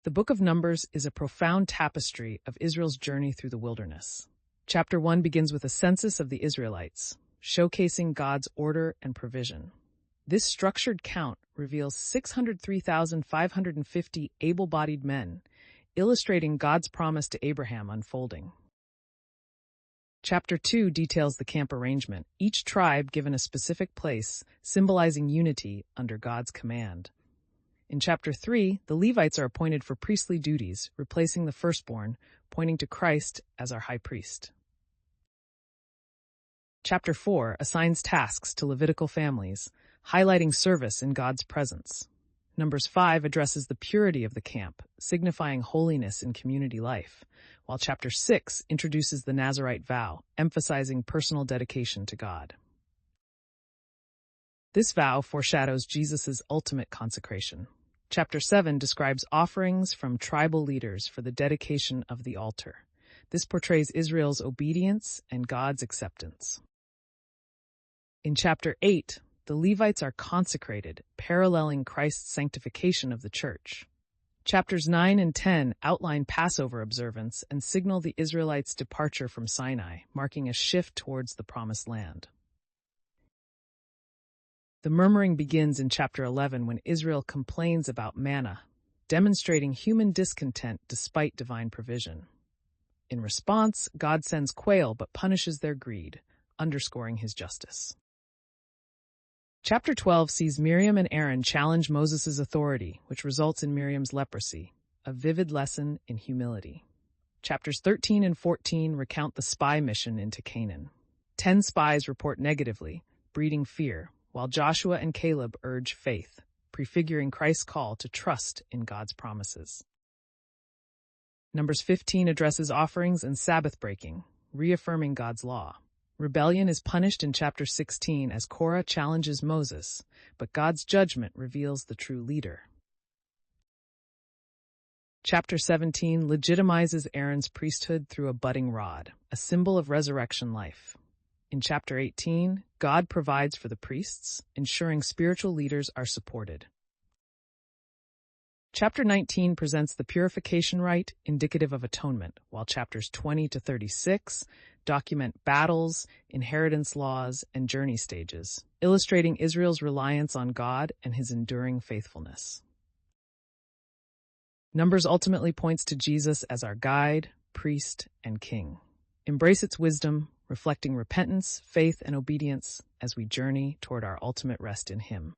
The book of Numbers is a profound tapestry of Israel's journey through the wilderness. Chapter 1 begins with a census of the Israelites, showcasing God's order and provision. This structured count reveals 603,550 able-bodied men, illustrating God's promise to Abraham unfolding. Chapter 2 details the camp arrangement, each tribe given a specific place, symbolizing unity under God's command. In Chapter 3, the Levites are appointed for priestly duties, replacing the firstborn, pointing to Christ as our high priest. Chapter 4 assigns tasks to Levitical families, highlighting service in God's presence. Numbers 5 addresses the purity of the camp, signifying holiness in community life, while Chapter 6 introduces the Nazirite vow, emphasizing personal dedication to God. This vow foreshadows Jesus' ultimate consecration. Chapter 7 describes offerings from tribal leaders for the dedication of the altar. This portrays Israel's obedience and God's acceptance. In Chapter 8, the Levites are consecrated, paralleling Christ's sanctification of the church. Chapters 9 and 10 outline Passover observance and signal the Israelites' departure from Sinai, marking a shift towards the Promised Land. The murmuring begins in Chapter 11 when Israel complains about manna, demonstrating human discontent despite divine provision. In response, God sends quail but punishes their greed, underscoring his justice. Chapter 12 sees Miriam and Aaron challenge Moses' authority, which results in Miriam's leprosy, a vivid lesson in humility. Chapters 13 and 14 recount the spy mission into Canaan. 10 spies report negatively, breeding fear, while Joshua and Caleb urge faith, prefiguring Christ's call to trust in God's promises. Numbers 15 addresses offerings and Sabbath breaking, reaffirming God's law. Rebellion is punished in Chapter 16 as Korah challenges Moses, but God's judgment reveals the true leader. Chapter 17 legitimizes Aaron's priesthood through a budding rod, a symbol of resurrection life. In Chapter 18, God provides for the priests, ensuring spiritual leaders are supported. Chapter 19 presents the purification rite, indicative of atonement, while Chapters 20 to 36 document battles, inheritance laws, and journey stages, illustrating Israel's reliance on God and his enduring faithfulness. Numbers ultimately points to Jesus as our guide, priest, and king. Embrace its wisdom, reflecting repentance, faith, and obedience as we journey toward our ultimate rest in him.